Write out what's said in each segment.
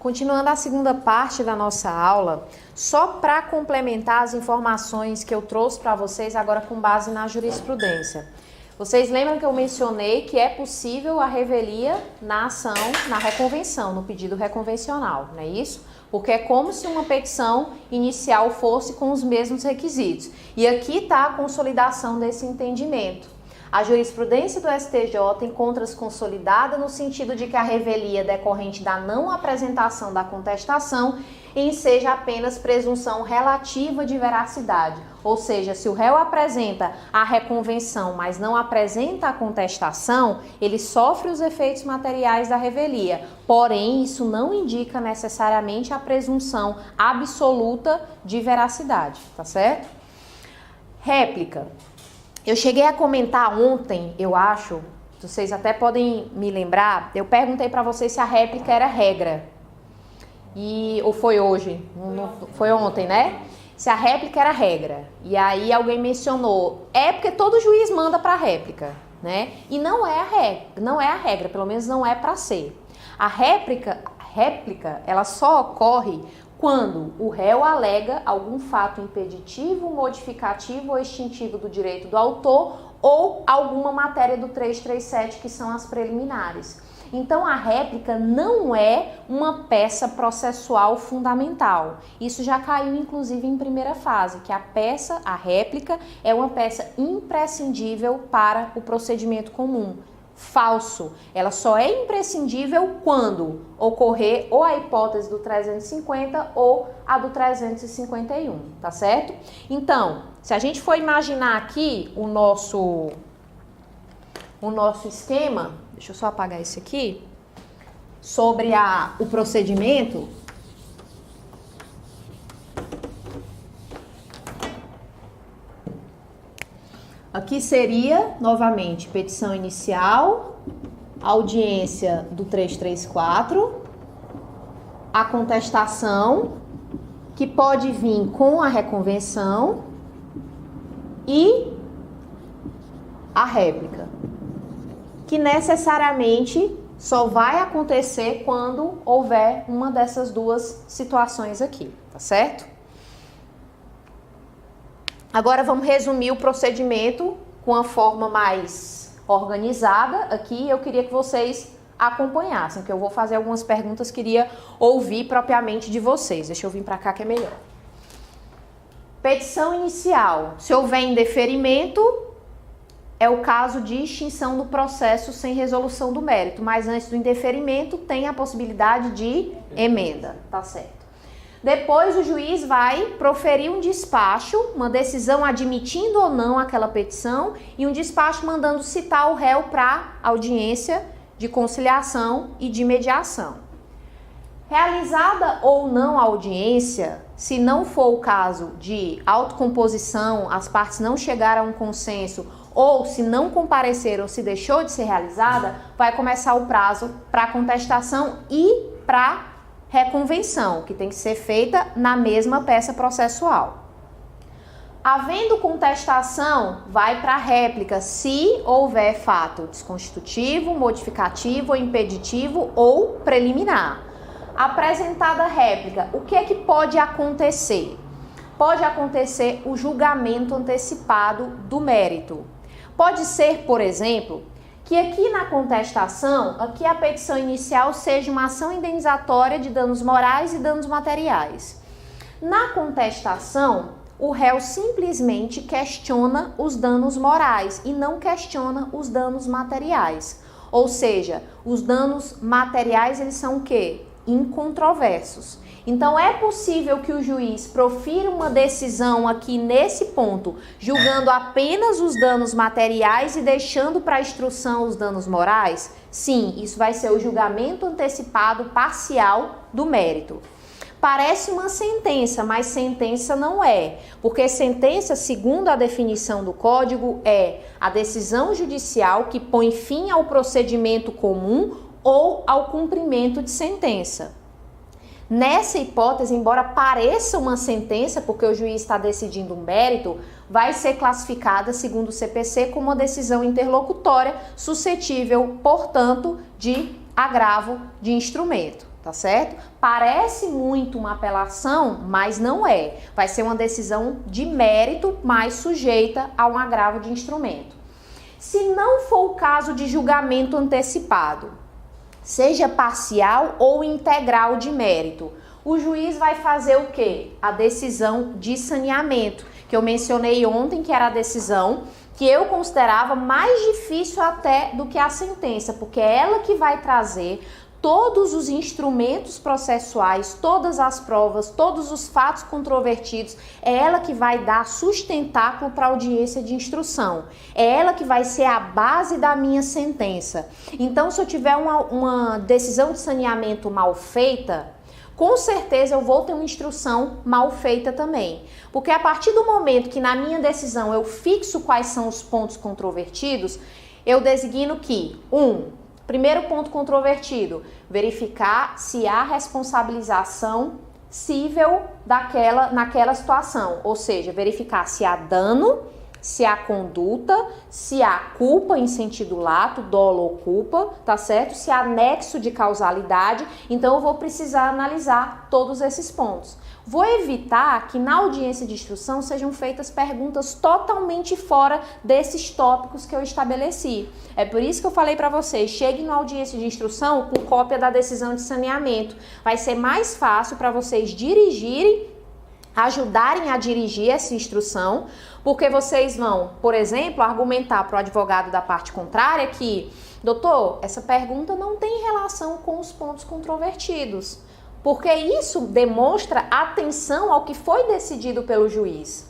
Continuando a segunda parte da nossa aula, só para complementar as informações que eu trouxe para vocês agora com base na jurisprudência. Vocês lembram que eu mencionei que é possível a revelia na ação, na reconvenção, no pedido reconvencional, não é isso? Porque é como se uma petição inicial fosse com os mesmos requisitos. E aqui está a consolidação desse entendimento. A jurisprudência do STJ encontra-se consolidada no sentido de que a revelia decorrente da não apresentação da contestação enseja apenas presunção relativa de veracidade. Ou seja, se o réu apresenta a reconvenção, mas não apresenta a contestação, ele sofre os efeitos materiais da revelia. Porém, isso não indica necessariamente a presunção absoluta de veracidade, tá certo? Réplica. Eu cheguei a comentar ontem, eu acho, vocês até podem me lembrar, eu perguntei para vocês se a réplica era regra. Ou foi hoje? Foi ontem, né? Se a réplica era regra. E aí alguém mencionou, porque todo juiz manda para a réplica, né? E não é a regra, pelo menos não é para ser. A réplica, ela só ocorre quando o réu alega algum fato impeditivo, modificativo ou extintivo do direito do autor ou alguma matéria do 337, que são as preliminares. Então, a réplica não é uma peça processual fundamental. Isso já caiu, inclusive, em primeira fase, que a réplica, é uma peça imprescindível para o procedimento comum. Falso. Ela só é imprescindível quando ocorrer ou a hipótese do 350 ou a do 351, tá certo? Então, se a gente for imaginar aqui o nosso esquema, deixa eu só apagar esse aqui, sobre o procedimento. Aqui seria, novamente, petição inicial, audiência do 334, a contestação, que pode vir com a reconvenção, e a réplica, que necessariamente só vai acontecer quando houver uma dessas duas situações aqui, tá certo? Agora vamos resumir o procedimento com a forma mais organizada aqui. Eu queria que vocês acompanhassem, que eu vou fazer algumas perguntas, queria ouvir propriamente de vocês. Deixa eu vir para cá que é melhor. Petição inicial. Se houver indeferimento, é o caso de extinção do processo sem resolução do mérito, mas antes do indeferimento tem a possibilidade de emenda, tá certo? Depois o juiz vai proferir um despacho, uma decisão admitindo ou não aquela petição e um despacho mandando citar o réu para audiência de conciliação e de mediação. Realizada ou não a audiência, se não for o caso de autocomposição, as partes não chegaram a um consenso ou se não compareceram, se deixou de ser realizada, vai começar o prazo para contestação e para reconvenção, que tem que ser feita na mesma peça processual. Havendo contestação, vai para a réplica se houver fato desconstitutivo, modificativo, impeditivo ou preliminar. Apresentada a réplica, o que é que pode acontecer? Pode acontecer o julgamento antecipado do mérito. Pode ser, por exemplo, que aqui na contestação, aqui a petição inicial seja uma ação indenizatória de danos morais e danos materiais. Na contestação, o réu simplesmente questiona os danos morais e não questiona os danos materiais. Ou seja, os danos materiais, eles são o quê? Incontroversos. Então, é possível que o juiz profira uma decisão aqui nesse ponto, julgando apenas os danos materiais e deixando para a instrução os danos morais? Sim, isso vai ser o julgamento antecipado parcial do mérito. Parece uma sentença, mas sentença não é, porque sentença, segundo a definição do Código, é a decisão judicial que põe fim ao procedimento comum ou ao cumprimento de sentença. Nessa hipótese, embora pareça uma sentença, porque o juiz está decidindo um mérito, vai ser classificada, segundo o CPC, como uma decisão interlocutória, suscetível, portanto, de agravo de instrumento. tá certo? Parece muito uma apelação, mas não é. Vai ser uma decisão de mérito, mas sujeita a um agravo de instrumento. Se não for o caso de julgamento antecipado, seja parcial ou integral de mérito, o juiz vai fazer o quê? A decisão de saneamento, que eu mencionei ontem, que era a decisão que eu considerava mais difícil até do que a sentença, porque é ela que vai trazer todos os instrumentos processuais, todas as provas, todos os fatos controvertidos, é ela que vai dar sustentáculo para a audiência de instrução, é ela que vai ser a base da minha sentença. Então, se eu tiver uma decisão de saneamento mal feita, com certeza eu vou ter uma instrução mal feita também. Porque a partir do momento que na minha decisão eu fixo quais são os pontos controvertidos, eu designo que, primeiro ponto controvertido, verificar se há responsabilização cível naquela situação, ou seja, verificar se há dano, se há conduta, se há culpa em sentido lato, dolo ou culpa, tá certo? Se há nexo de causalidade, então eu vou precisar analisar todos esses pontos. Vou evitar que na audiência de instrução sejam feitas perguntas totalmente fora desses tópicos que eu estabeleci. É por isso que eu falei para vocês, cheguem na audiência de instrução com cópia da decisão de saneamento. Vai ser mais fácil para vocês dirigirem, ajudarem a dirigir essa instrução, porque vocês vão, por exemplo, argumentar para o advogado da parte contrária que, doutor, essa pergunta não tem relação com os pontos controvertidos, porque isso demonstra atenção ao que foi decidido pelo juiz.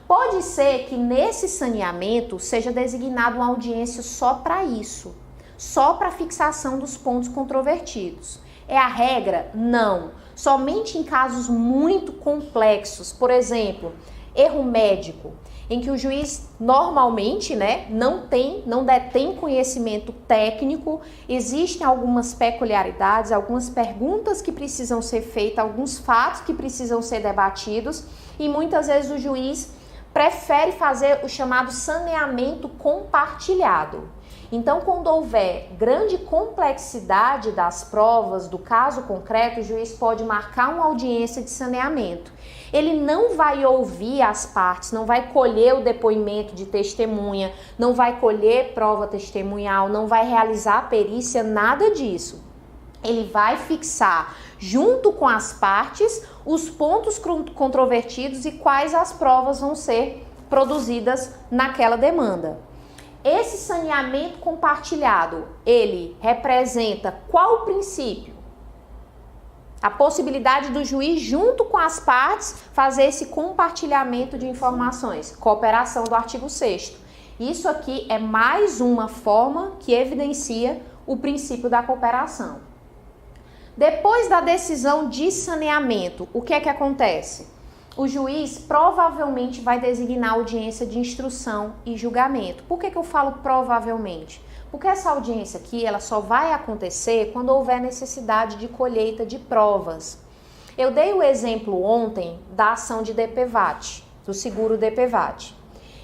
Pode ser que nesse saneamento seja designado uma audiência só para isso, só para fixação dos pontos controvertidos. É a regra? Não. Somente em casos muito complexos, por exemplo, erro médico, em que o juiz normalmente, não detém conhecimento técnico, existem algumas peculiaridades, algumas perguntas que precisam ser feitas, alguns fatos que precisam ser debatidos e muitas vezes o juiz prefere fazer o chamado saneamento compartilhado. Então, quando houver grande complexidade das provas do caso concreto, o juiz pode marcar uma audiência de saneamento. Ele não vai ouvir as partes, não vai colher o depoimento de testemunha, não vai colher prova testemunhal, não vai realizar perícia, nada disso. Ele vai fixar, junto com as partes, os pontos controvertidos e quais as provas vão ser produzidas naquela demanda. Esse saneamento compartilhado, ele representa qual princípio? A possibilidade do juiz, junto com as partes, fazer esse compartilhamento de informações. Cooperação do artigo 6º. Isso aqui é mais uma forma que evidencia o princípio da cooperação. Depois da decisão de saneamento, o que é que acontece? O juiz provavelmente vai designar audiência de instrução e julgamento. Por que eu falo provavelmente? Porque essa audiência aqui, ela só vai acontecer quando houver necessidade de colheita de provas. Eu dei o exemplo ontem da ação de DPVAT, do seguro DPVAT,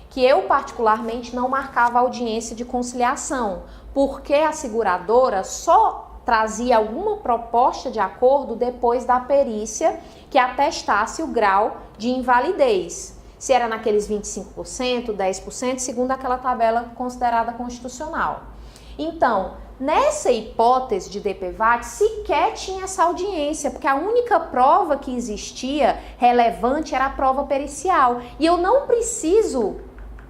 que eu particularmente não marcava audiência de conciliação, porque a seguradora só trazia alguma proposta de acordo depois da perícia que atestasse o grau de invalidez. Se era naqueles 25%, 10%, segundo aquela tabela considerada constitucional. Então, nessa hipótese de DPVAT, sequer tinha essa audiência, porque a única prova que existia relevante era a prova pericial. E eu não preciso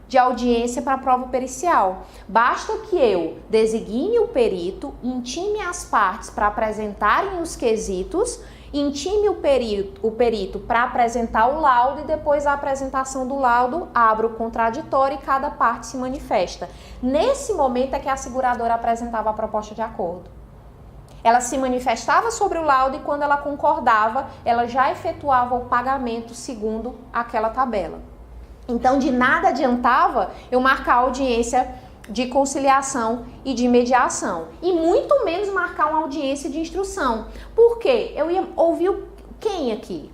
de audiência para a prova pericial. Basta que eu designe o perito, intime as partes para apresentarem os quesitos, intime o perito para apresentar o laudo e depois da apresentação do laudo, abra o contraditório e cada parte se manifesta. Nesse momento é que a seguradora apresentava a proposta de acordo. Ela se manifestava sobre o laudo e quando ela concordava, ela já efetuava o pagamento segundo aquela tabela. Então, de nada adiantava eu marcar audiência de conciliação e de mediação. E muito menos marcar uma audiência de instrução. Por quê? Eu ia ouvir quem aqui?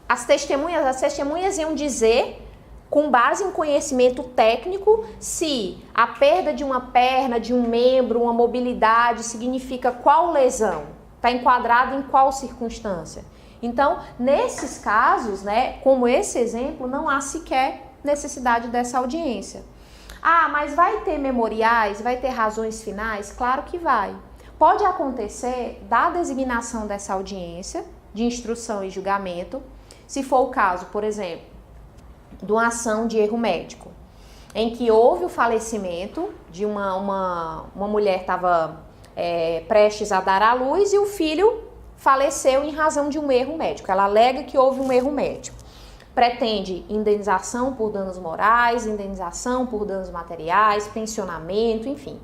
As testemunhas iam dizer, com base em conhecimento técnico, se a perda de uma perna, de um membro, uma mobilidade, significa qual lesão. Está enquadrado em qual circunstância? Então, nesses casos, né, como esse exemplo, não há sequer necessidade dessa audiência. Ah, mas vai ter memoriais, vai ter razões finais? Claro que vai. Pode acontecer da designação dessa audiência de instrução e julgamento, se for o caso, por exemplo, de uma ação de erro médico, em que houve o falecimento de uma mulher que estava prestes a dar à luz e o filho faleceu em razão de um erro médico. Ela alega que houve um erro médico. Pretende indenização por danos morais, indenização por danos materiais, pensionamento, enfim.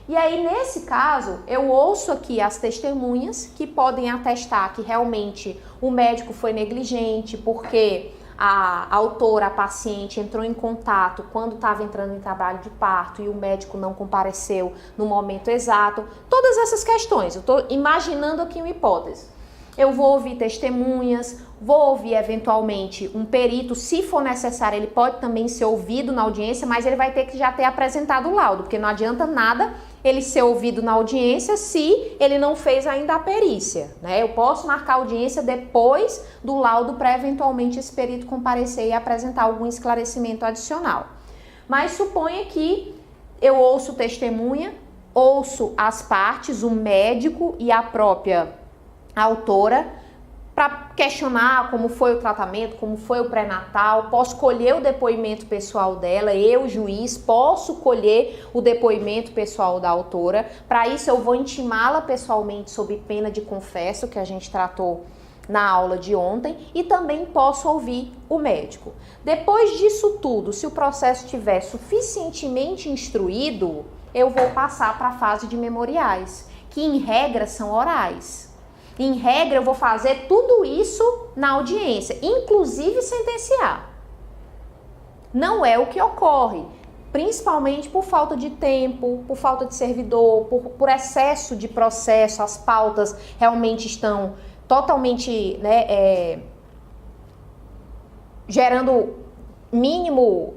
E aí, nesse caso, eu ouço aqui as testemunhas que podem atestar que realmente o médico foi negligente, porque a autora, a paciente, entrou em contato quando estava entrando em trabalho de parto e o médico não compareceu no momento exato. Todas essas questões, eu estou imaginando aqui uma hipótese. Eu vou ouvir testemunhas, vou ouvir eventualmente um perito, se for necessário, ele pode também ser ouvido na audiência, mas ele vai ter que já ter apresentado o laudo, porque não adianta nada ele ser ouvido na audiência se ele não fez ainda a perícia, né? Eu posso marcar a audiência depois do laudo para eventualmente esse perito comparecer e apresentar algum esclarecimento adicional. Mas suponha que eu ouço testemunha, ouço as partes, o médico e a própria autora, para questionar como foi o tratamento, como foi o pré-natal, posso colher o depoimento pessoal dela, eu, juiz, posso colher o depoimento pessoal da autora. Para isso eu vou intimá-la pessoalmente sob pena de confesso, que a gente tratou na aula de ontem, e também posso ouvir o médico. Depois disso tudo, se o processo estiver suficientemente instruído, eu vou passar para a fase de memoriais, que em regra são orais. Em regra, eu vou fazer tudo isso na audiência, inclusive sentenciar. Não é o que ocorre, principalmente por falta de tempo, por falta de servidor, por excesso de processo. As pautas realmente estão totalmente, né, gerando mínimo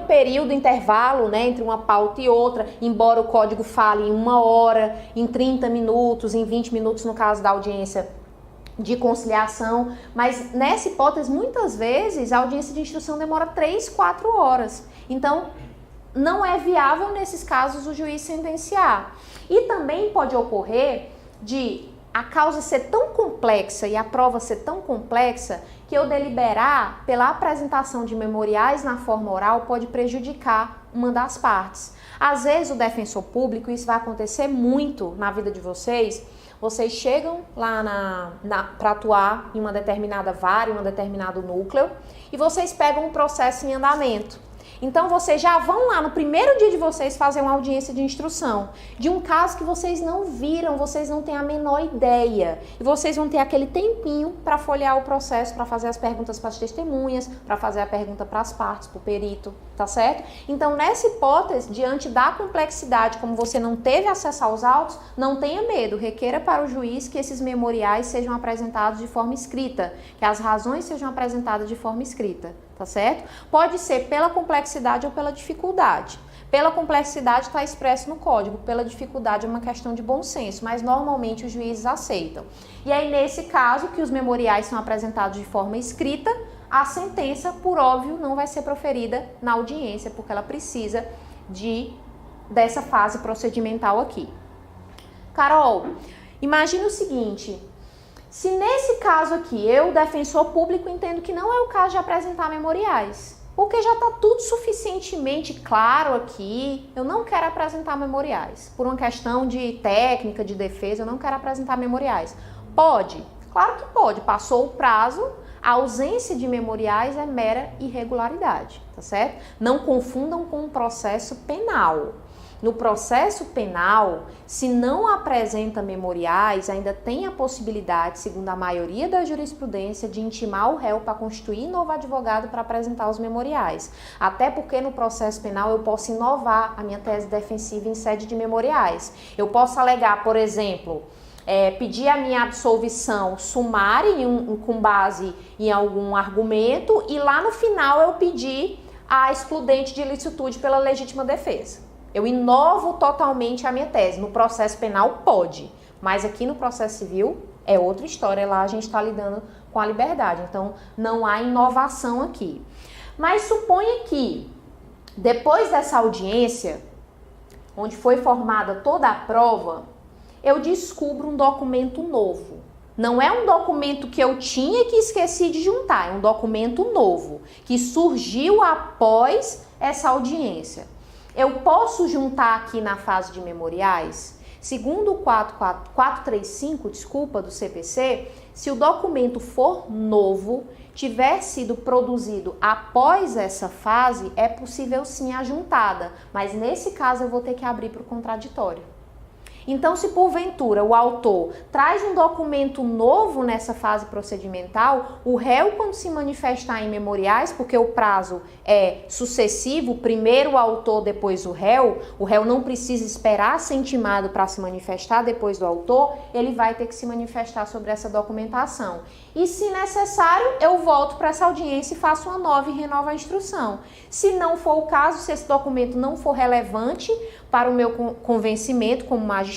período, intervalo, né, entre uma pauta e outra, embora o código fale em 1 hora, em 30 minutos, em 20 minutos no caso da audiência de conciliação, mas nessa hipótese, muitas vezes, a audiência de instrução demora 3, 4 horas. Então, não é viável nesses casos o juiz sentenciar. E também pode ocorrer de a causa ser tão complexa e a prova ser tão complexa que eu deliberar pela apresentação de memoriais na forma oral pode prejudicar uma das partes. Às vezes o defensor público, isso vai acontecer muito na vida de vocês chegam lá para atuar em uma determinada vara, em um determinado núcleo, e vocês pegam um processo em andamento. Então, vocês já vão lá no primeiro dia de vocês fazer uma audiência de instrução de um caso que vocês não viram, vocês não têm a menor ideia. E vocês vão ter aquele tempinho para folhear o processo, para fazer as perguntas para as testemunhas, para fazer a pergunta para as partes, para o perito, tá certo? Então, nessa hipótese, diante da complexidade, como você não teve acesso aos autos, não tenha medo, requeira para o juiz que esses memoriais sejam apresentados de forma escrita, que as razões sejam apresentadas de forma escrita. Tá certo? Pode ser pela complexidade ou pela dificuldade. Pela complexidade está expresso no código, pela dificuldade é uma questão de bom senso, mas normalmente os juízes aceitam. E aí, nesse caso, que os memoriais são apresentados de forma escrita, a sentença, por óbvio, não vai ser proferida na audiência, porque ela precisa dessa fase procedimental aqui. Carol, imagine o seguinte: se nesse caso aqui, eu, defensor público, entendo que não é o caso de apresentar memoriais, porque já está tudo suficientemente claro aqui, eu não quero apresentar memoriais. Por uma questão de técnica, de defesa, eu não quero apresentar memoriais. Pode? Claro que pode. Passou o prazo, a ausência de memoriais é mera irregularidade, tá certo? Não confundam com um processo penal. No processo penal, se não apresenta memoriais, ainda tem a possibilidade, segundo a maioria da jurisprudência, de intimar o réu para constituir novo advogado para apresentar os memoriais. Até porque no processo penal eu posso inovar a minha tese defensiva em sede de memoriais. Eu posso alegar, por exemplo, pedir a minha absolvição sumária com base em algum argumento e lá no final eu pedir a excludente de ilicitude pela legítima defesa. Eu inovo totalmente a minha tese. No processo penal pode, Mas aqui no processo civil é outra história, lá a gente está lidando com a liberdade, então não há inovação aqui. Mas suponha que depois dessa audiência, onde foi formada toda a prova, eu descubro um documento novo. Não é um documento que eu tinha e que esqueci de juntar, é um documento novo, que surgiu após essa audiência. Eu posso juntar aqui na fase de memoriais? Segundo o 435, do CPC, se o documento for novo, tiver sido produzido após essa fase, é possível sim a juntada, mas nesse caso eu vou ter que abrir para o contraditório. Então, se porventura o autor traz um documento novo nessa fase procedimental, o réu, quando se manifestar em memoriais, porque o prazo é sucessivo, primeiro o autor, depois o réu não precisa esperar ser intimado para se manifestar depois do autor, ele vai ter que se manifestar sobre essa documentação. E, se necessário, eu volto para essa audiência e faço uma nova e renovo a instrução. Se não for o caso, se esse documento não for relevante para o meu convencimento como magistrado,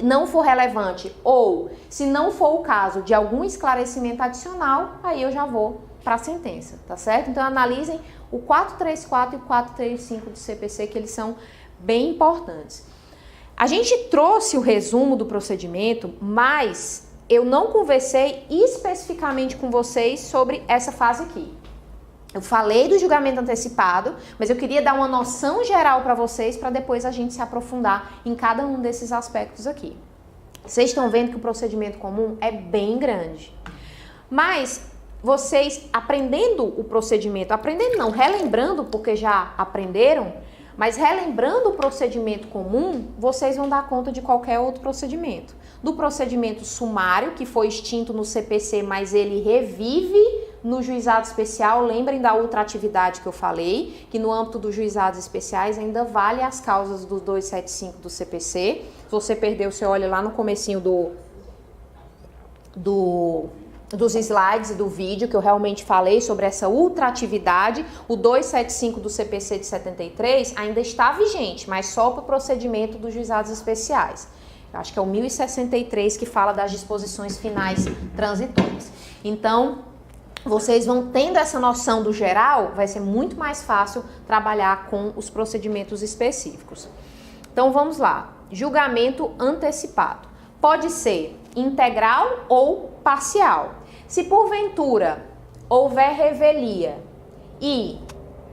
não for relevante, ou se não for o caso de algum esclarecimento adicional, aí eu já vou para a sentença, tá certo? Então analisem o 434 e o 435 do CPC, que eles são bem importantes. A gente trouxe o resumo do procedimento, mas eu não conversei especificamente com vocês sobre essa fase aqui. Eu falei do julgamento antecipado, mas eu queria dar uma noção geral para vocês, para depois a gente se aprofundar em cada um desses aspectos aqui. Vocês estão vendo que o procedimento comum é bem grande. Mas vocês aprendendo o procedimento, aprendendo não, relembrando, porque já aprenderam, mas relembrando o procedimento comum, vocês vão dar conta de qualquer outro procedimento. Do procedimento sumário, que foi extinto no CPC, mas ele revive no juizado especial. Lembrem da ultratividade que eu falei, que no âmbito dos juizados especiais ainda vale as causas do 275 do CPC. Se você perdeu, você olha lá no comecinho dos slides e do vídeo, que eu realmente falei sobre essa ultratividade. O 275 do CPC de 73 ainda está vigente, mas só para o procedimento dos juizados especiais. Eu acho que é o 1063 que fala das disposições finais transitórias. Então, vocês vão tendo essa noção do geral, vai ser muito mais fácil trabalhar com os procedimentos específicos. Então, vamos lá. Julgamento antecipado. Pode ser integral ou parcial. Se porventura houver revelia e,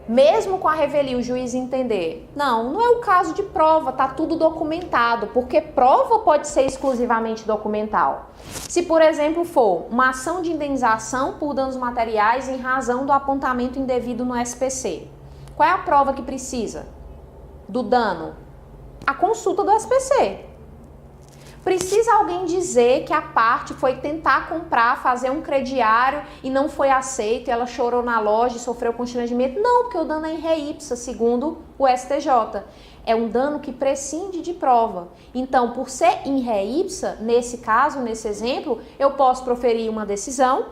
mesmo com a revelia, o juiz entender, não é o caso de prova, tá tudo documentado, porque prova pode ser exclusivamente documental. Se, por exemplo, for uma ação de indenização por danos materiais em razão do apontamento indevido no SPC, qual é a prova que precisa do dano? A consulta do SPC. Precisa alguém dizer que a parte foi tentar comprar, fazer um crediário e não foi aceito, e ela chorou na loja e sofreu constrangimento? Não, porque o dano é in re ipsa, segundo o STJ. É um dano que prescinde de prova. Então, por ser in re ipsa, nesse caso, nesse exemplo, eu posso proferir uma decisão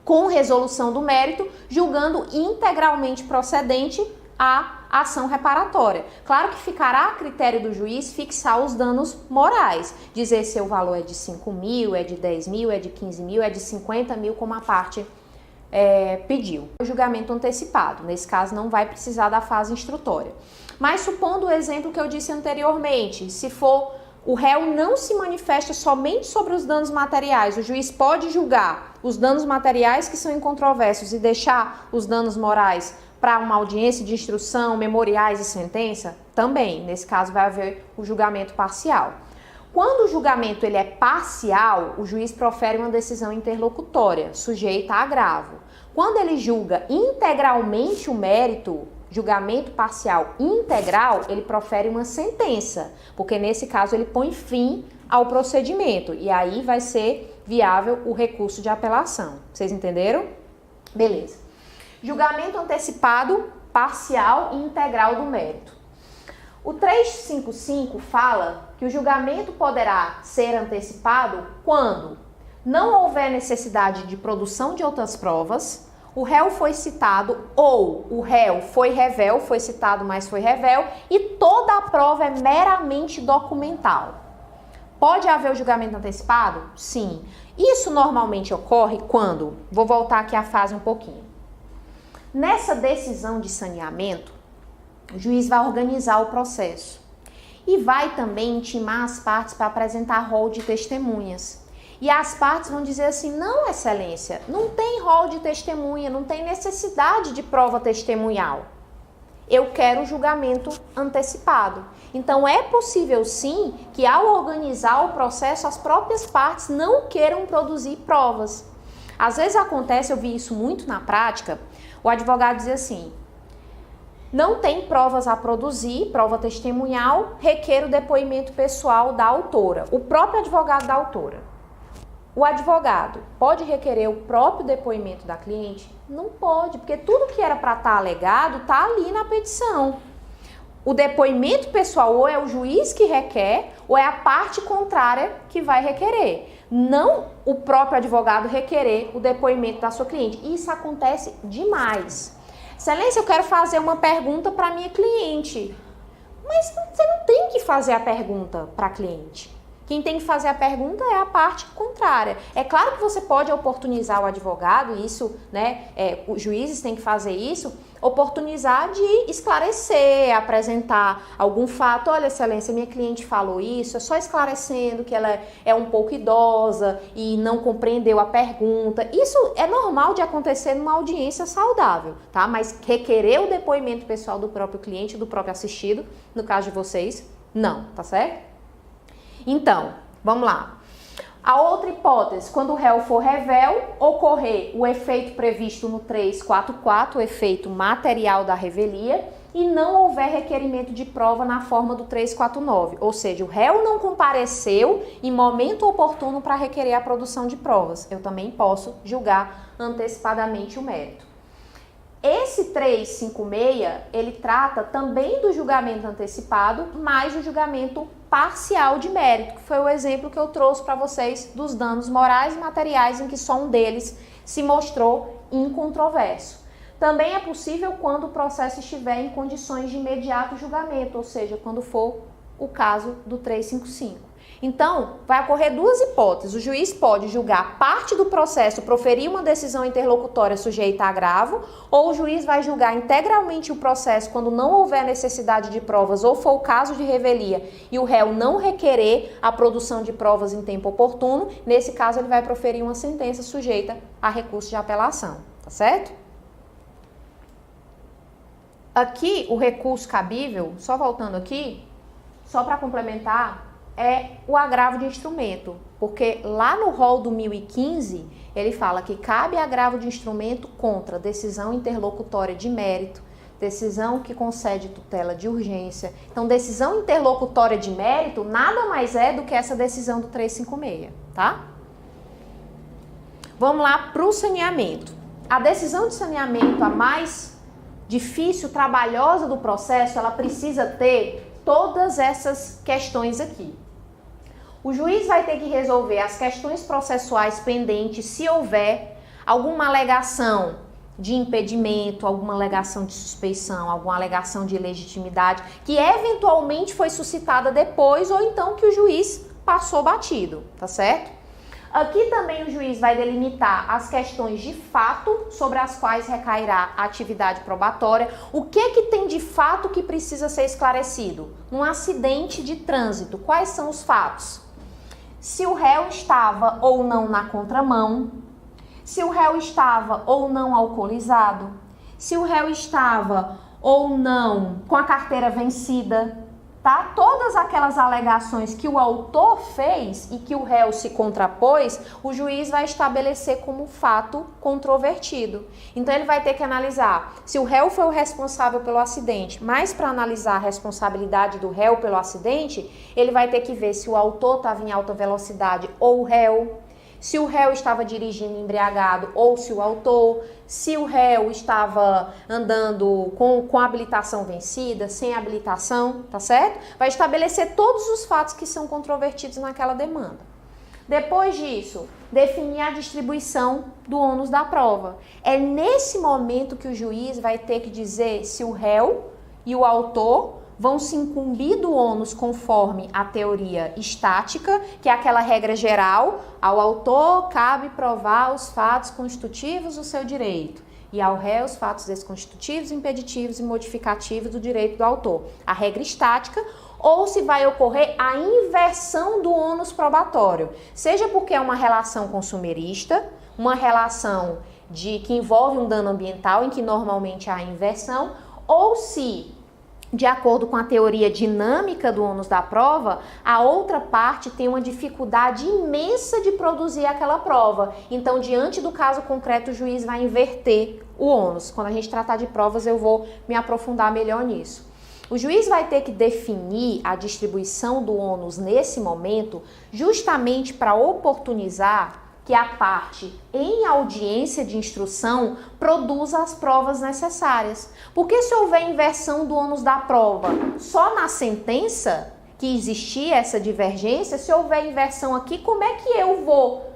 com resolução do mérito, julgando integralmente procedente a ação reparatória. Claro que ficará a critério do juiz fixar os danos morais, dizer se o valor é de 5 mil, é de 10 mil, é de 15 mil, é de 50 mil, como a parte pediu. O julgamento antecipado, nesse caso não vai precisar da fase instrutória. Mas supondo o exemplo que eu disse anteriormente, se for o réu não se manifesta somente sobre os danos materiais, o juiz pode julgar os danos materiais que são incontroversos e deixar os danos morais para uma audiência de instrução, memoriais e sentença? Também, nesse caso vai haver o julgamento parcial. Quando o julgamento ele é parcial, o juiz profere uma decisão interlocutória, sujeita a agravo. Quando ele julga integralmente o mérito, julgamento parcial integral, ele profere uma sentença, porque nesse caso ele põe fim ao procedimento e aí vai ser viável o recurso de apelação. Vocês entenderam? Beleza. Julgamento antecipado, parcial e integral do mérito. O 355 fala que o julgamento poderá ser antecipado quando não houver necessidade de produção de outras provas, o réu foi citado ou o réu foi revel, foi citado, mas foi revel, e toda a prova é meramente documental. Pode haver o julgamento antecipado? Sim. Isso normalmente ocorre quando, vou voltar aqui à fase um pouquinho. Nessa decisão de saneamento, o juiz vai organizar o processo e vai também intimar as partes para apresentar rol de testemunhas. E as partes vão dizer assim, não, excelência, não tem rol de testemunha, não tem necessidade de prova testemunhal. Eu quero julgamento antecipado. Então, é possível sim que ao organizar o processo, as próprias partes não queiram produzir provas. Às vezes acontece, eu vi isso muito na prática, o advogado diz assim, não tem provas a produzir, prova testemunhal, requer o depoimento pessoal da autora, o próprio advogado da autora. O advogado pode requerer o próprio depoimento da cliente? Não pode, porque tudo que era para estar alegado está ali na petição. O depoimento pessoal ou é o juiz que requer ou é a parte contrária que vai requerer. Não o próprio advogado requerer o depoimento da sua cliente. Isso acontece demais. Excelência, eu quero fazer uma pergunta para minha cliente. Mas você não tem que fazer a pergunta para a cliente. Quem tem que fazer a pergunta é a parte contrária. É claro que você pode oportunizar o advogado, isso, né, os juízes têm que fazer isso, oportunizar de esclarecer, apresentar algum fato. Olha, excelência, minha cliente falou isso, é só esclarecendo que ela é um pouco idosa e não compreendeu a pergunta. Isso é normal de acontecer numa audiência saudável, tá? Mas requerer o depoimento pessoal do próprio cliente, do próprio assistido, no caso de vocês, não, tá certo? Então, vamos lá. A outra hipótese, quando o réu for revel, ocorrer o efeito previsto no 344, o efeito material da revelia, e não houver requerimento de prova na forma do 349, ou seja, o réu não compareceu em momento oportuno para requerer a produção de provas. Eu também posso julgar antecipadamente o mérito. Esse 356, ele trata também do julgamento antecipado, mais o julgamento parcial de mérito, que foi o exemplo que eu trouxe para vocês dos danos morais e materiais, em que só um deles se mostrou incontroverso. Também é possível quando o processo estiver em condições de imediato julgamento, ou seja, quando for o caso do 355. Então, vai ocorrer duas hipóteses. O juiz pode julgar parte do processo, proferir uma decisão interlocutória sujeita a agravo, ou o juiz vai julgar integralmente o processo quando não houver necessidade de provas ou for o caso de revelia e o réu não requerer a produção de provas em tempo oportuno. Nesse caso, ele vai proferir uma sentença sujeita a recurso de apelação, tá certo? Aqui, o recurso cabível, só voltando aqui, só para complementar, é o agravo de instrumento, porque lá no rol do 1015, ele fala que cabe agravo de instrumento contra decisão interlocutória de mérito, decisão que concede tutela de urgência. Então, decisão interlocutória de mérito nada mais é do que essa decisão do 356, tá? Vamos lá para o saneamento. A decisão de saneamento, a mais difícil, trabalhosa do processo, ela precisa ter todas essas questões aqui. O juiz vai ter que resolver as questões processuais pendentes se houver alguma alegação de impedimento, alguma alegação de suspeição, alguma alegação de ilegitimidade que eventualmente foi suscitada depois ou então que o juiz passou batido, tá certo? Aqui também o juiz vai delimitar as questões de fato sobre as quais recairá a atividade probatória. O que tem de fato que precisa ser esclarecido? Um acidente de trânsito. Quais são os fatos? Se o réu estava ou não na contramão, se o réu estava ou não alcoolizado, se o réu estava ou não com a carteira vencida, tá? Todas aquelas alegações que o autor fez e que o réu se contrapôs, o juiz vai estabelecer como fato controvertido. Então ele vai ter que analisar se o réu foi o responsável pelo acidente, mas para analisar a responsabilidade do réu pelo acidente, ele vai ter que ver se o autor estava em alta velocidade ou o réu, se o réu estava dirigindo embriagado ou se o autor, se o réu estava andando com a habilitação vencida, sem habilitação, tá certo? Vai estabelecer todos os fatos que são controvertidos naquela demanda. Depois disso, definir a distribuição do ônus da prova. É nesse momento que o juiz vai ter que dizer se o réu e o autor vão se incumbir do ônus conforme a teoria estática, que é aquela regra geral: ao autor cabe provar os fatos constitutivos do seu direito, e ao réu os fatos desconstitutivos, impeditivos e modificativos do direito do autor. A regra estática. Ou se vai ocorrer a inversão do ônus probatório, seja porque é uma relação consumerista, uma relação que envolve um dano ambiental, em que normalmente há inversão, ou se, de acordo com a teoria dinâmica do ônus da prova, a outra parte tem uma dificuldade imensa de produzir aquela prova. Então, diante do caso concreto, o juiz vai inverter o ônus. Quando a gente tratar de provas, eu vou me aprofundar melhor nisso. O juiz vai ter que definir a distribuição do ônus nesse momento, justamente para oportunizar que a parte em audiência de instrução produza as provas necessárias. Porque se houver inversão do ônus da prova só na sentença, que existia essa divergência, se houver inversão aqui, como é que eu vou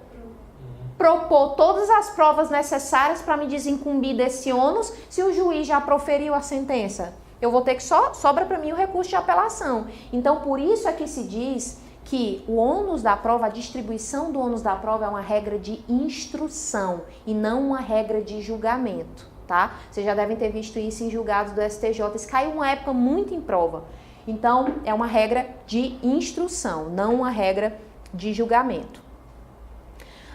propor todas as provas necessárias para me desincumbir desse ônus se o juiz já proferiu a sentença? Eu vou ter que sobra para mim o recurso de apelação. Então, por isso é que se diz que o ônus da prova, a distribuição do ônus da prova é uma regra de instrução e não uma regra de julgamento, tá? Vocês já devem ter visto isso em julgados do STJ. Isso caiu uma época muito em prova. Então, é uma regra de instrução, não uma regra de julgamento.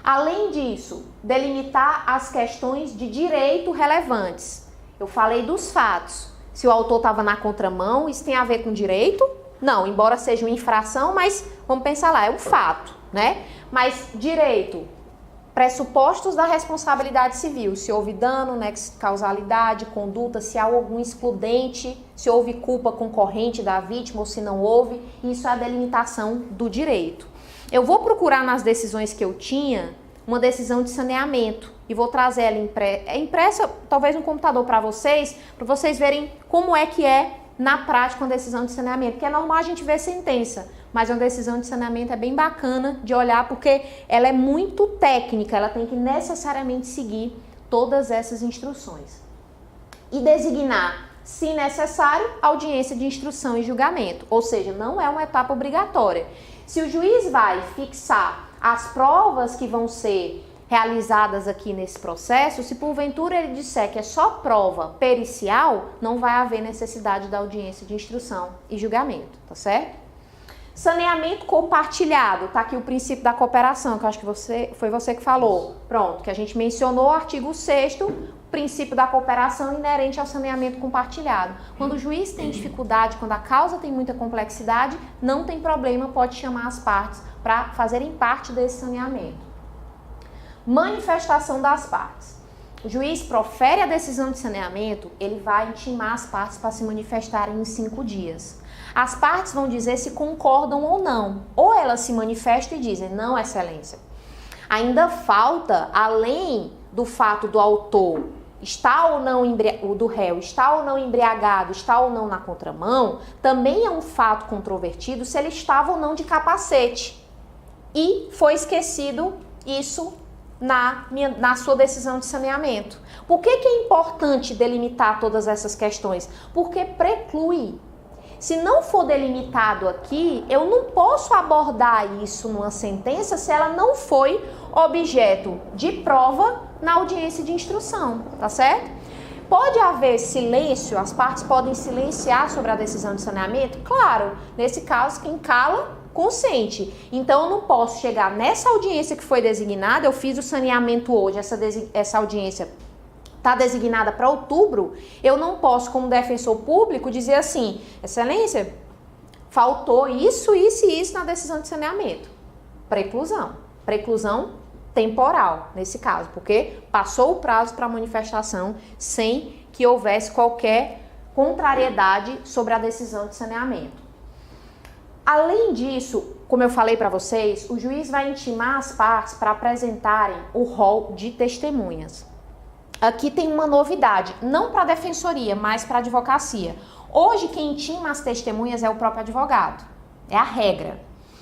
Além disso, delimitar as questões de direito relevantes. Eu falei dos fatos. Se o autor estava na contramão, isso tem a ver com direito? Não, embora seja uma infração, mas vamos pensar lá, é um fato, né? Mas direito, pressupostos da responsabilidade civil, se houve dano, nexo de causalidade, conduta, se há algum excludente, se houve culpa concorrente da vítima ou se não houve, isso é a delimitação do direito. Eu vou procurar nas decisões que eu tinha uma decisão de saneamento e vou trazer ela impressa, talvez no computador para vocês verem como é que é na prática uma decisão de saneamento, porque é normal a gente ver sentença, mas uma decisão de saneamento é bem bacana de olhar porque ela é muito técnica, ela tem que necessariamente seguir todas essas instruções. E designar, se necessário, audiência de instrução e julgamento, ou seja, não é uma etapa obrigatória. Se o juiz vai fixar as provas que vão ser realizadas aqui nesse processo, se porventura ele disser que é só prova pericial, não vai haver necessidade da audiência de instrução e julgamento, tá certo? Saneamento compartilhado, tá aqui o princípio da cooperação, que eu acho que foi você que falou. Pronto, que a gente mencionou, artigo 6º, princípio da cooperação inerente ao saneamento compartilhado. Quando o juiz tem dificuldade, quando a causa tem muita complexidade, não tem problema, pode chamar as partes para fazerem parte desse saneamento. Manifestação das partes. O juiz profere a decisão de saneamento, ele vai intimar as partes para se manifestarem em 5 dias. As partes vão dizer se concordam ou não. Ou elas se manifestam e dizem, não, excelência. Ainda falta, além do fato do autor está ou não do réu está ou não embriagado, está ou não na contramão, também é um fato controvertido se ele estava ou não de capacete. E foi esquecido isso na sua decisão de saneamento. Por que é importante delimitar todas essas questões? Porque preclui. Se não for delimitado aqui, eu não posso abordar isso numa sentença se ela não foi objeto de prova na audiência de instrução, tá certo? Pode haver silêncio, as partes podem silenciar sobre a decisão de saneamento? Claro, nesse caso, quem cala, consente. Então, eu não posso chegar nessa audiência que foi designada, eu fiz o saneamento hoje, essa audiência está designada para outubro, eu não posso, como defensor público, dizer assim, excelência, faltou isso, isso e isso na decisão de saneamento. Preclusão. Preclusão temporal, nesse caso, porque passou o prazo para manifestação sem que houvesse qualquer contrariedade sobre a decisão de saneamento. Além disso, como eu falei para vocês, o juiz vai intimar as partes para apresentarem o rol de testemunhas. Aqui tem uma novidade, não para a defensoria, mas para a advocacia. Hoje, quem intima as testemunhas é o próprio advogado, é a regra.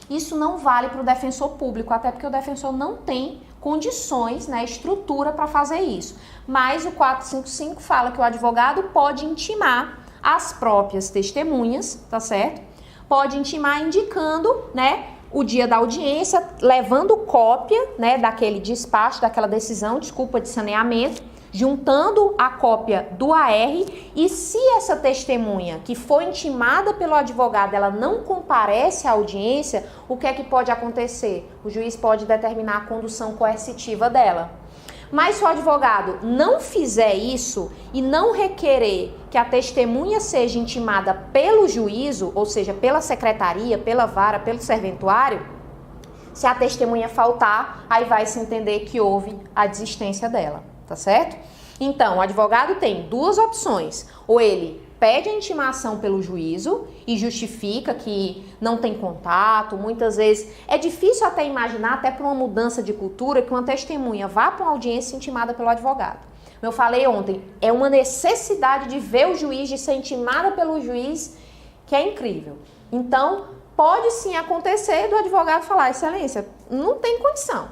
Isso não vale para o defensor público, até porque o defensor não tem condições, né, estrutura para fazer isso. Mas o 455 fala que o advogado pode intimar as próprias testemunhas, tá certo? Pode intimar indicando, né, o dia da audiência, levando cópia, né, daquele despacho, daquela decisão, desculpa, de saneamento, juntando a cópia do AR, e se essa testemunha que foi intimada pelo advogado, ela não comparece à audiência, o que é que pode acontecer? O juiz pode determinar a condução coercitiva dela. Mas se o advogado não fizer isso e não requerer que a testemunha seja intimada pelo juízo, ou seja, pela secretaria, pela vara, pelo serventuário, se a testemunha faltar, aí vai se entender que houve a desistência dela, tá certo? Então, o advogado tem duas opções: ou ele pede a intimação pelo juízo e justifica que não tem contato. Muitas vezes é difícil até imaginar, até por uma mudança de cultura, que uma testemunha vá para uma audiência intimada pelo advogado. Como eu falei ontem, é uma necessidade de ver o juiz, de ser intimada pelo juiz, que é incrível. Então, pode sim acontecer do advogado falar: excelência, não tem condição.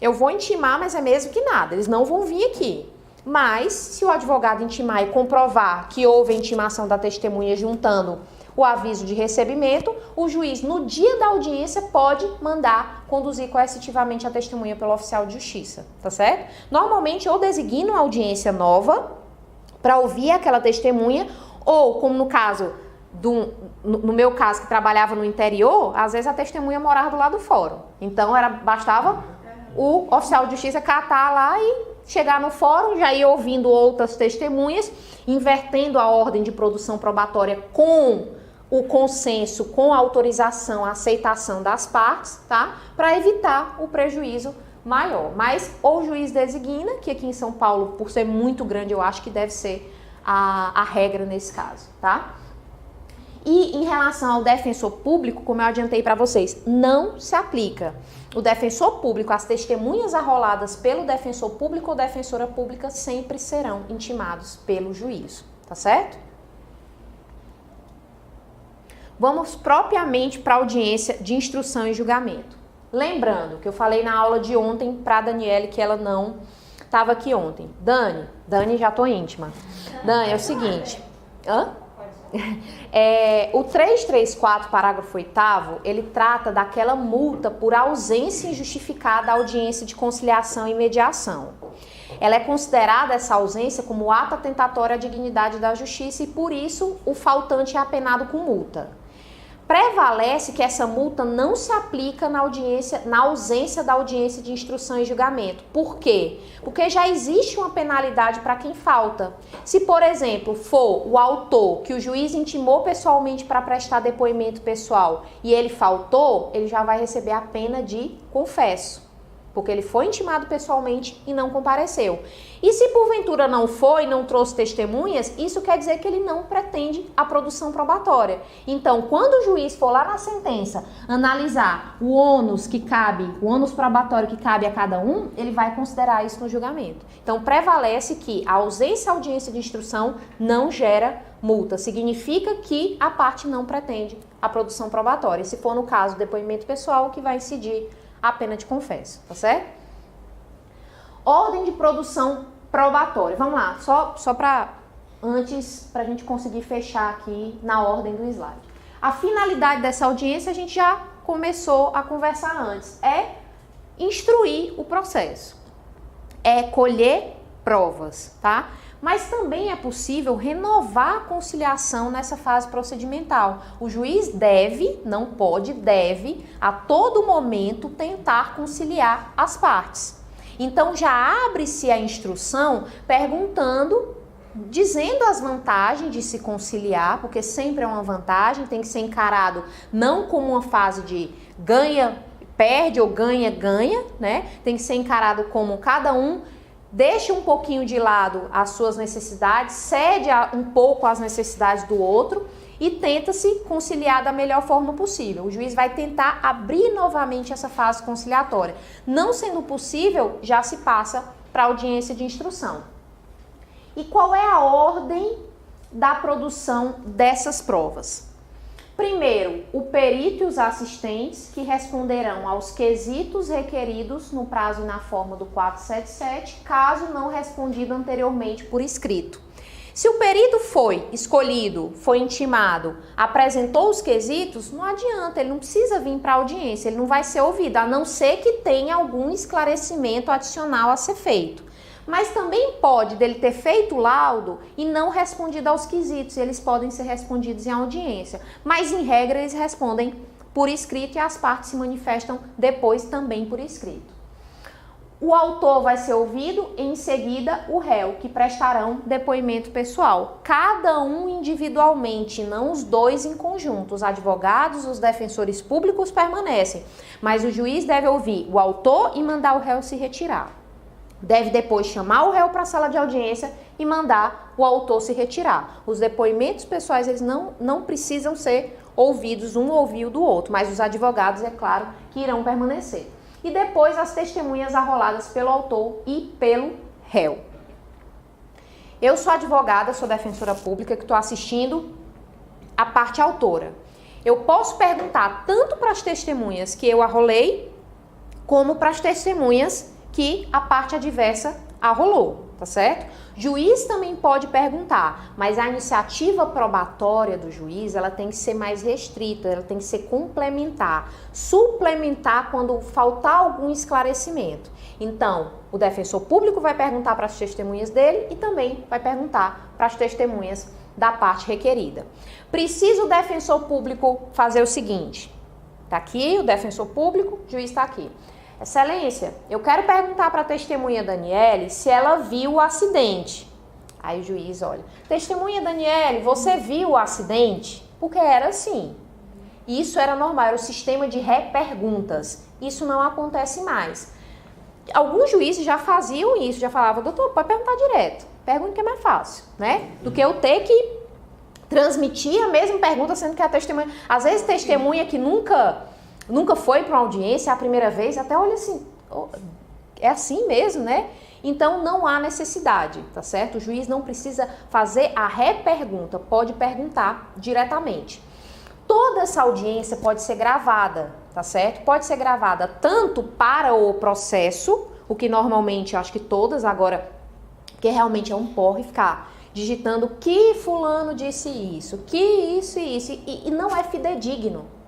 Eu vou intimar, mas é mesmo que nada, eles não vão vir aqui. Mas, se o advogado intimar e comprovar que houve a intimação da testemunha juntando o aviso de recebimento, o juiz, no dia da audiência, pode mandar conduzir coercitivamente a testemunha pelo oficial de justiça, tá certo? Normalmente, ou designa uma audiência nova para ouvir aquela testemunha, ou, como no caso, no meu caso, que trabalhava no interior, às vezes a testemunha morava do lado do fórum. Então, bastava o oficial de justiça catar lá e chegar no fórum, já ir ouvindo outras testemunhas, invertendo a ordem de produção probatória com o consenso, com a autorização, a aceitação das partes, tá? Para evitar o prejuízo maior. Mas ou o juiz designa, que aqui em São Paulo, por ser muito grande, eu acho que deve ser a regra nesse caso, tá? E em relação ao defensor público, como eu adiantei para vocês, não se aplica. O defensor público, as testemunhas arroladas pelo defensor público ou defensora pública sempre serão intimados pelo juízo, tá certo? Vamos propriamente para a audiência de instrução e julgamento. Lembrando que eu falei na aula de ontem para a Daniele, que ela não estava aqui ontem. Dani, já tô íntima. Dani, é o seguinte... o 334, parágrafo 8º, ele trata daquela multa por ausência injustificada da audiência de conciliação e mediação. Ela é considerada, essa ausência, como ato atentatório à dignidade da justiça e, por isso, o faltante é apenado com multa. Prevalece que essa multa não se aplica na ausência da audiência de instrução e julgamento. Por quê? Porque já existe uma penalidade para quem falta. Se, por exemplo, for o autor que o juiz intimou pessoalmente para prestar depoimento pessoal e ele faltou, ele já vai receber a pena de confesso, porque ele foi intimado pessoalmente e não compareceu. E se porventura não foi, não trouxe testemunhas, isso quer dizer que ele não pretende a produção probatória. Então, quando o juiz for lá na sentença analisar o ônus que cabe, o ônus probatório que cabe a cada um, ele vai considerar isso no julgamento. Então, prevalece que a ausência à audiência de instrução não gera multa. Significa que a parte não pretende a produção probatória. Se for no caso depoimento pessoal, que vai incidir a pena de confesso, tá certo? Ordem de produção probatória. Vamos lá, só para antes, para a gente conseguir fechar aqui na ordem do slide. A finalidade dessa audiência a gente já começou a conversar antes. É instruir o processo. É colher provas, tá? Mas também é possível renovar a conciliação nessa fase procedimental. O juiz deve, não pode, deve, a todo momento tentar conciliar as partes. Então já abre-se a instrução perguntando, dizendo as vantagens de se conciliar, porque sempre é uma vantagem, tem que ser encarado não como uma fase de ganha, perde ou ganha, ganha, né? Tem que ser encarado como cada um deixa um pouquinho de lado as suas necessidades, cede um pouco às necessidades do outro e tenta se conciliar da melhor forma possível. O juiz vai tentar abrir novamente essa fase conciliatória. Não sendo possível, já se passa para a audiência de instrução. E qual é a ordem da produção dessas provas? Primeiro, o perito e os assistentes, que responderão aos quesitos requeridos no prazo e na forma do 477, caso não respondido anteriormente por escrito. Se o perito foi escolhido, foi intimado, apresentou os quesitos, não adianta, ele não precisa vir para a audiência, ele não vai ser ouvido, a não ser que tenha algum esclarecimento adicional a ser feito. Mas também pode dele ter feito o laudo e não respondido aos quesitos, e eles podem ser respondidos em audiência. Mas, em regra, eles respondem por escrito e as partes se manifestam depois também por escrito. O autor vai ser ouvido e, em seguida, o réu, que prestarão depoimento pessoal. Cada um individualmente, não os dois em conjunto. Os advogados, os defensores públicos permanecem, mas o juiz deve ouvir o autor e mandar o réu se retirar. Deve depois chamar o réu para a sala de audiência e mandar o autor se retirar. Os depoimentos pessoais, eles não precisam ser ouvidos, um ouvir o do outro, mas os advogados, é claro, que irão permanecer. E depois as testemunhas arroladas pelo autor e pelo réu. Eu sou advogada, sou defensora pública, que estou assistindo a parte autora. Eu posso perguntar tanto para as testemunhas que eu arrolei, como para as testemunhas que a parte adversa arrolou, tá certo? Juiz também pode perguntar, mas a iniciativa probatória do juiz, ela tem que ser mais restrita, ela tem que ser complementar, suplementar quando faltar algum esclarecimento. Então, o defensor público vai perguntar para as testemunhas dele e também vai perguntar para as testemunhas da parte requerida. Precisa o defensor público fazer o seguinte, tá aqui o defensor público, o juiz está aqui. Excelência, eu quero perguntar para a testemunha Daniele se ela viu o acidente. Aí o juiz olha, testemunha Daniele, você viu o acidente? Porque era assim. Isso era normal, era o sistema de reperguntas. Isso não acontece mais. Alguns juízes já faziam isso, já falavam, doutor, pode perguntar direto. Pergunta que é mais fácil, né? Do que eu ter que transmitir a mesma pergunta, sendo que a testemunha... Às vezes testemunha que nunca foi para uma audiência a primeira vez, até olha assim, é assim mesmo, né? Então não há necessidade, tá certo? O juiz não precisa fazer a repergunta, pode perguntar diretamente. Toda essa audiência pode ser gravada, tá certo? Pode ser gravada tanto para o processo, o que normalmente, eu acho que todas agora, porque realmente é um porre ficar digitando que fulano disse isso, que isso e isso, e não é fidedigno.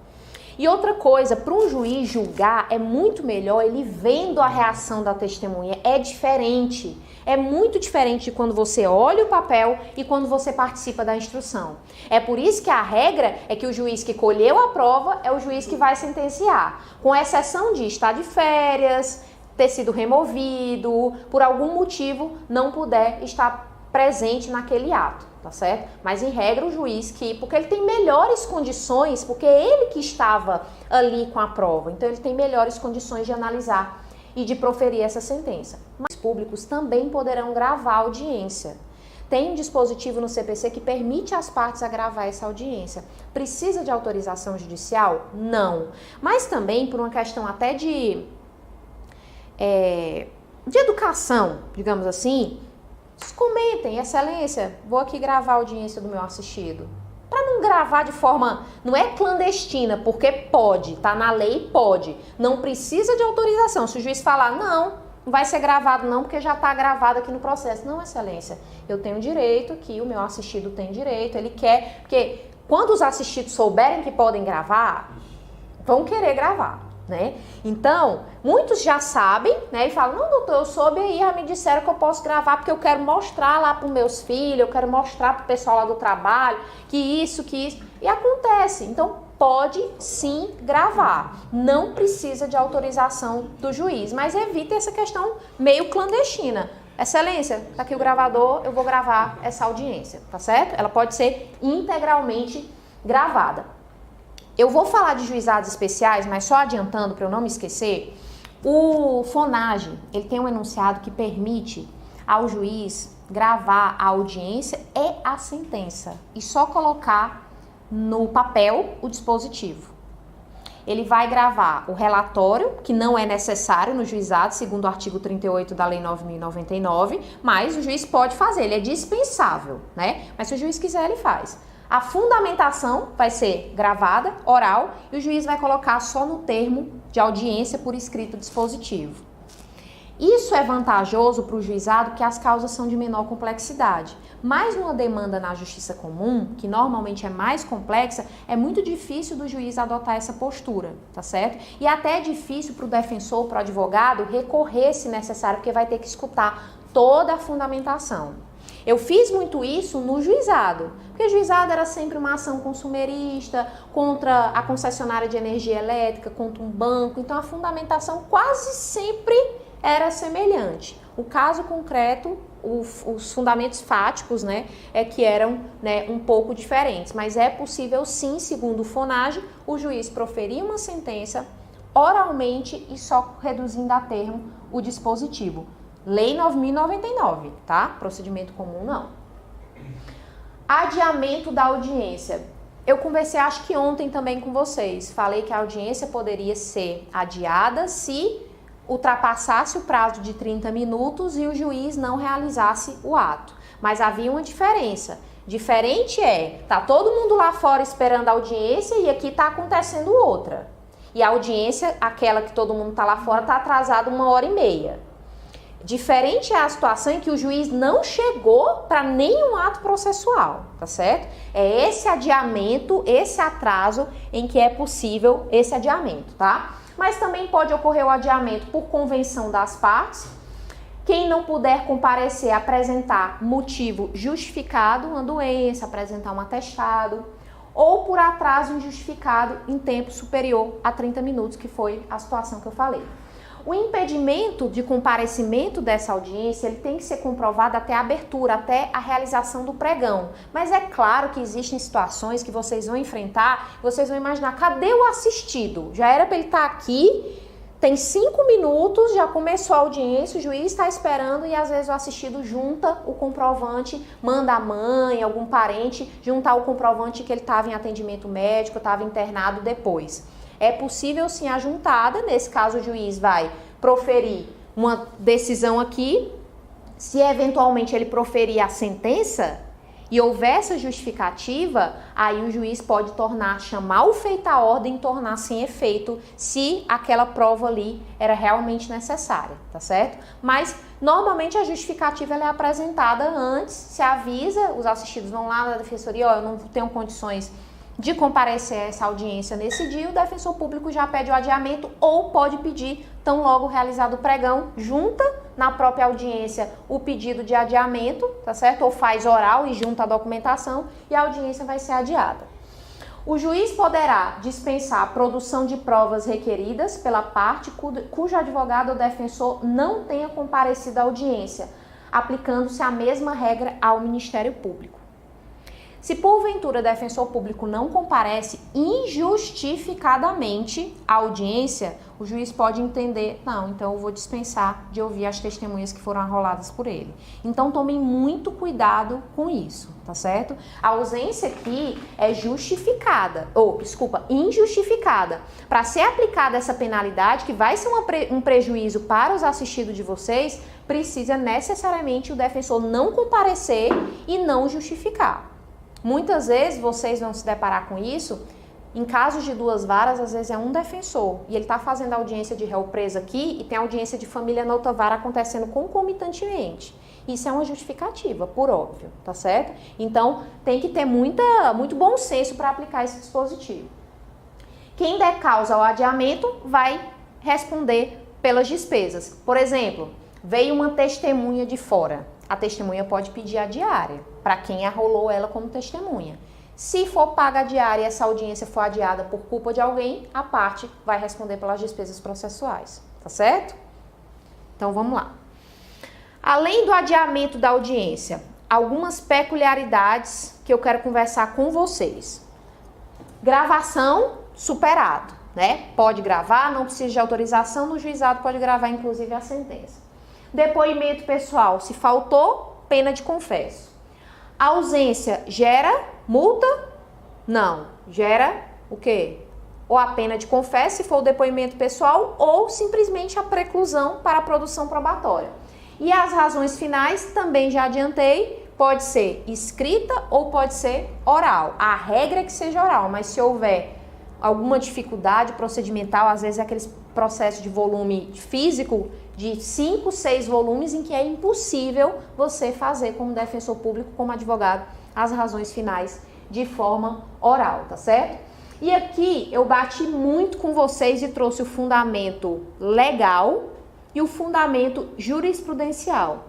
E outra coisa, para um juiz julgar é muito melhor ele vendo a reação da testemunha, é diferente. É muito diferente de quando você olha o papel e quando você participa da instrução. É por isso que a regra é que o juiz que colheu a prova é o juiz que vai sentenciar. Com exceção de estar de férias, ter sido removido, por algum motivo não puder estar presente naquele ato, tá certo? Mas em regra o juiz porque ele tem melhores condições, porque é ele que estava ali com a prova, então ele tem melhores condições de analisar e de proferir essa sentença. Mas públicos também poderão gravar a audiência. Tem um dispositivo no CPC que permite às partes a gravar essa audiência. Precisa de autorização judicial? Não. Mas também por uma questão até de educação, digamos assim, comentem, excelência, vou aqui gravar a audiência do meu assistido. Para não gravar de forma, não é clandestina, porque pode, tá na lei, pode. Não precisa de autorização. Se o juiz falar, não vai ser gravado não, porque já está gravado aqui no processo. Não, excelência, eu tenho direito aqui, o meu assistido tem direito, ele quer, porque quando os assistidos souberem que podem gravar, vão querer gravar. Né? Então, muitos já sabem, né? E falam, não, doutor, eu soube aí, já me disseram que eu posso gravar porque eu quero mostrar lá para os meus filhos, eu quero mostrar para o pessoal lá do trabalho que isso. E acontece. Então, pode sim gravar. Não precisa de autorização do juiz, mas evita essa questão meio clandestina. Excelência, tá aqui o gravador, eu vou gravar essa audiência, tá certo? Ela pode ser integralmente gravada. Eu vou falar de juizados especiais, mas só adiantando para eu não me esquecer, o FONAGE, ele tem um enunciado que permite ao juiz gravar a audiência e a sentença e só colocar no papel o dispositivo. Ele vai gravar o relatório, que não é necessário no juizado, segundo o artigo 38 da Lei 9.099, mas o juiz pode fazer, ele é dispensável, né? Mas se o juiz quiser, ele faz. A fundamentação vai ser gravada, oral, e o juiz vai colocar só no termo de audiência por escrito dispositivo. Isso é vantajoso para o juizado porque as causas são de menor complexidade. Mas numa demanda na justiça comum, que normalmente é mais complexa, é muito difícil do juiz adotar essa postura, tá certo? E até é difícil para o defensor, para o advogado, recorrer se necessário, porque vai ter que escutar toda a fundamentação. Eu fiz muito isso no juizado, porque o juizado era sempre uma ação consumerista, contra a concessionária de energia elétrica, contra um banco, então a fundamentação quase sempre era semelhante. O caso concreto, os fundamentos fáticos, né, é que eram, né, um pouco diferentes, mas é possível sim, segundo o FONAGE, o juiz proferir uma sentença oralmente e só reduzindo a termo o dispositivo. Lei 9.099, tá? Procedimento comum não. Adiamento da audiência. Eu conversei, acho que ontem também com vocês, falei que a audiência poderia ser adiada se ultrapassasse o prazo de 30 minutos e o juiz não realizasse o ato. Mas havia uma diferença. Diferente tá todo mundo lá fora esperando a audiência e aqui tá acontecendo outra. E a audiência, aquela que todo mundo tá lá fora, tá atrasada 1h30. Diferente é a situação em que o juiz não chegou para nenhum ato processual, tá certo? É esse adiamento, esse atraso em que é possível esse adiamento, tá? Mas também pode ocorrer o adiamento por convenção das partes. Quem não puder comparecer, apresentar motivo justificado, uma doença, apresentar um atestado, ou por atraso injustificado em tempo superior a 30 minutos, que foi a situação que eu falei. O impedimento de comparecimento dessa audiência, ele tem que ser comprovado até a abertura, até a realização do pregão. Mas é claro que existem situações que vocês vão enfrentar, vocês vão imaginar, cadê o assistido? Já era para ele estar aqui, tem 5 minutos, já começou a audiência, o juiz está esperando e às vezes o assistido junta o comprovante, manda a mãe, algum parente, juntar o comprovante que ele estava em atendimento médico, estava internado depois. É possível sim a juntada, nesse caso o juiz vai proferir uma decisão aqui, se eventualmente ele proferir a sentença e houver essa justificativa, aí o juiz pode chamar o feito à ordem e tornar sem efeito se aquela prova ali era realmente necessária, tá certo? Mas normalmente a justificativa ela é apresentada antes, se avisa, os assistidos vão lá na defensoria, eu não tenho condições de comparecer a essa audiência nesse dia, o defensor público já pede o adiamento ou pode pedir, tão logo realizado o pregão, junta na própria audiência o pedido de adiamento, tá certo? Ou faz oral e junta a documentação e a audiência vai ser adiada. O juiz poderá dispensar a produção de provas requeridas pela parte cujo advogado ou defensor não tenha comparecido à audiência, aplicando-se a mesma regra ao Ministério Público. Se porventura o defensor público não comparece injustificadamente à audiência, o juiz pode entender, não, então eu vou dispensar de ouvir as testemunhas que foram arroladas por ele. Então tomem muito cuidado com isso, tá certo? A ausência aqui é injustificada. Para ser aplicada essa penalidade, que vai ser um prejuízo para os assistidos de vocês, precisa necessariamente o defensor não comparecer e não justificar. Muitas vezes vocês vão se deparar com isso, em casos de 2 varas, às vezes é um defensor, e ele está fazendo audiência de réu preso aqui e tem audiência de família na outra vara acontecendo concomitantemente. Isso é uma justificativa, por óbvio, tá certo? Então, tem que ter muito bom senso para aplicar esse dispositivo. Quem der causa ao adiamento vai responder pelas despesas. Por exemplo, veio uma testemunha de fora. A testemunha pode pedir a diária para quem arrolou ela como testemunha. Se for paga a diária e essa audiência for adiada por culpa de alguém, a parte vai responder pelas despesas processuais, tá certo? Então vamos lá. Além do adiamento da audiência, algumas peculiaridades que eu quero conversar com vocês. Gravação, superado, né? Pode gravar, não precisa de autorização, no juizado pode gravar inclusive a sentença. Depoimento pessoal, se faltou, pena de confesso. A ausência gera multa? Não. Gera o quê? Ou a pena de confesso, se for o depoimento pessoal, ou simplesmente a preclusão para a produção probatória. E as razões finais, também já adiantei, pode ser escrita ou pode ser oral. A regra é que seja oral, mas se houver alguma dificuldade procedimental, às vezes processo de volume físico de 5, 6 volumes em que é impossível você fazer como defensor público, como advogado, as razões finais de forma oral, tá certo? E aqui eu bati muito com vocês e trouxe o fundamento legal e o fundamento jurisprudencial.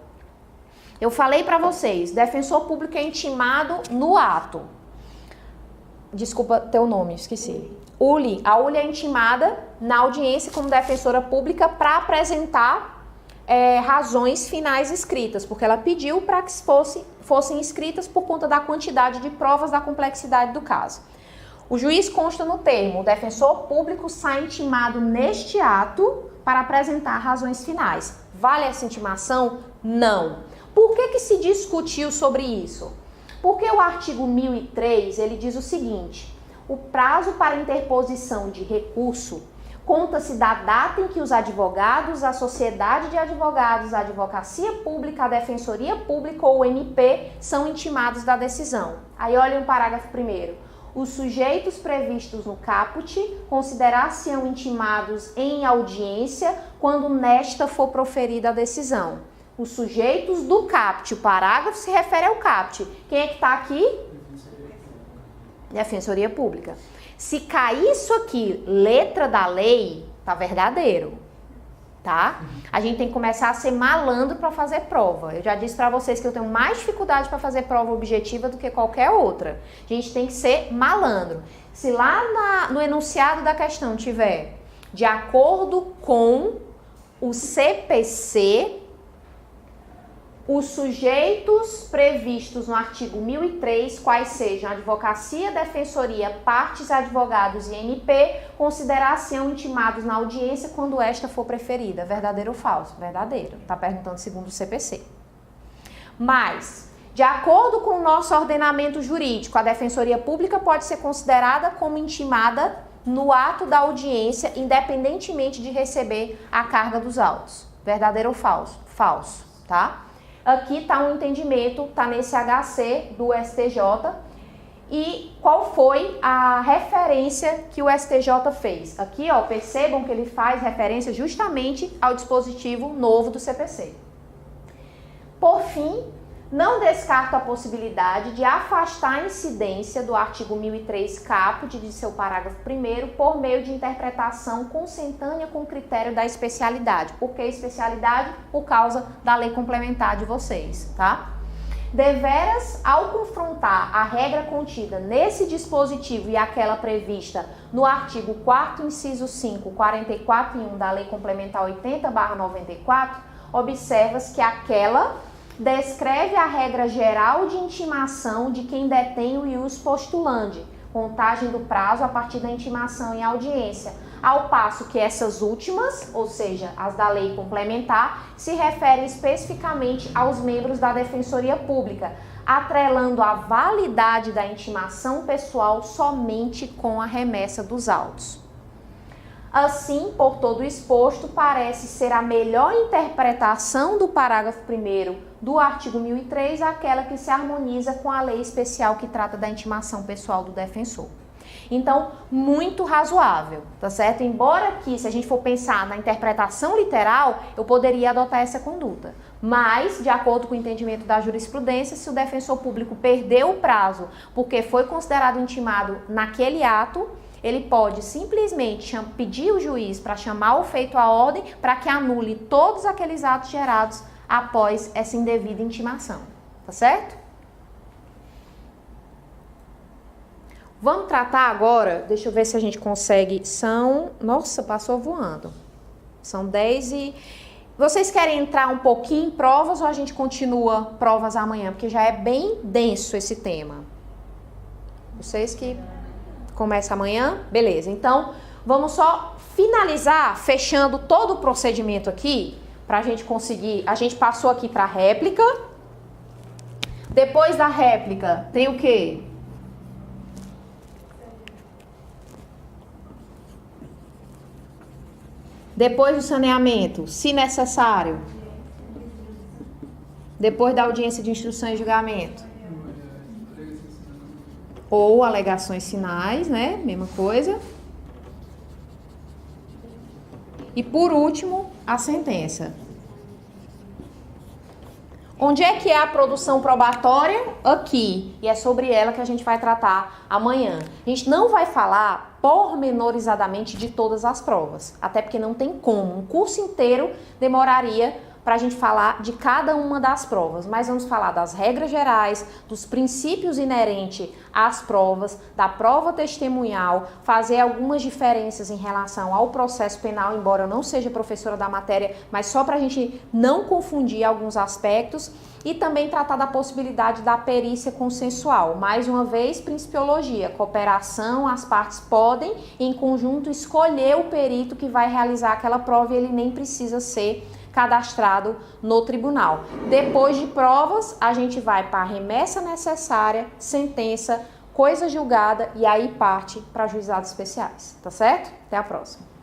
Eu falei para vocês, defensor público é intimado no ato. Desculpa teu nome, esqueci. ULI. A ULI é intimada na audiência como defensora pública para apresentar razões finais escritas, porque ela pediu para que fossem escritas por conta da quantidade de provas, da complexidade do caso. O juiz consta no termo, o defensor público sai intimado neste ato para apresentar razões finais. Vale essa intimação? Não. Por que se discutiu sobre isso? Porque o artigo 1003, ele diz o seguinte: o prazo para interposição de recurso conta-se da data em que os advogados, a sociedade de advogados, a advocacia pública, a defensoria pública ou o MP são intimados da decisão. Aí olhem o parágrafo 1º. Os sujeitos previstos no caput considerar-se-ão intimados em audiência quando nesta for proferida a decisão. Os sujeitos do caput, o parágrafo se refere ao caput. Quem é que está aqui? Defensoria Pública. Se cair isso aqui, letra da lei, tá verdadeiro, tá? A gente tem que começar a ser malandro para fazer prova. Eu já disse para vocês que eu tenho mais dificuldade para fazer prova objetiva do que qualquer outra. A gente tem que ser malandro. Se lá no enunciado da questão tiver de acordo com o CPC, os sujeitos previstos no artigo 1003, quais sejam advocacia, defensoria, partes, advogados e MP, considerar-se-ão intimados na audiência quando esta for preferida. Verdadeiro ou falso? Verdadeiro. Está perguntando segundo o CPC. Mas, de acordo com o nosso ordenamento jurídico, a defensoria pública pode ser considerada como intimada no ato da audiência, independentemente de receber a carga dos autos. Verdadeiro ou falso? Falso, tá? Aqui está um entendimento, está nesse HC do STJ. E qual foi a referência que o STJ fez? Aqui, ó, percebam que ele faz referência justamente ao dispositivo novo do CPC. Por fim, não descarto a possibilidade de afastar a incidência do artigo 1003 caput de seu parágrafo 1º por meio de interpretação consentânea com o critério da especialidade. Por que especialidade? Por causa da lei complementar de vocês, tá? Deveras, ao confrontar a regra contida nesse dispositivo e aquela prevista no artigo 4º, inciso 5, 44 e 1 da lei complementar 80/94, observa-se que aquela descreve a regra geral de intimação de quem detém o ius postulandi, contagem do prazo a partir da intimação em audiência, ao passo que essas últimas, ou seja, as da lei complementar, se referem especificamente aos membros da Defensoria Pública, atrelando a validade da intimação pessoal somente com a remessa dos autos. Assim, por todo o exposto, parece ser a melhor interpretação do parágrafo 1º do artigo 1003 aquela que se harmoniza com a lei especial que trata da intimação pessoal do defensor. Então, muito razoável, tá certo? Embora que, se a gente for pensar na interpretação literal, eu poderia adotar essa conduta. Mas, de acordo com o entendimento da jurisprudência, se o defensor público perdeu o prazo porque foi considerado intimado naquele ato, ele pode simplesmente pedir o juiz para chamar o feito à ordem para que anule todos aqueles atos gerados após essa indevida intimação, tá certo? Vamos tratar agora, deixa eu ver se a gente consegue, nossa, passou voando. São 10 e... Vocês querem entrar um pouquinho em provas ou a gente continua provas amanhã? Porque já é bem denso esse tema. Vocês que começam amanhã? Beleza, então vamos só finalizar fechando todo o procedimento aqui, para a gente conseguir, a gente passou aqui para a réplica, depois da réplica tem o quê? Depois do saneamento, se necessário, depois da audiência de instrução e julgamento, ou alegações finais, né, mesma coisa. E por último, a sentença. Onde é que é a produção probatória? Aqui. E é sobre ela que a gente vai tratar amanhã. A gente não vai falar pormenorizadamente de todas as provas, até porque não tem como. Um curso inteiro demoraria para a gente falar de cada uma das provas, mas vamos falar das regras gerais, dos princípios inerentes às provas, da prova testemunhal, fazer algumas diferenças em relação ao processo penal, embora eu não seja professora da matéria, mas só para a gente não confundir alguns aspectos, e também tratar da possibilidade da perícia consensual. Mais uma vez, principiologia, cooperação, as partes podem, em conjunto, escolher o perito que vai realizar aquela prova e ele nem precisa ser cadastrado no tribunal. Depois de provas, a gente vai para a remessa necessária, sentença, coisa julgada e aí parte para juizados especiais, tá certo? Até a próxima.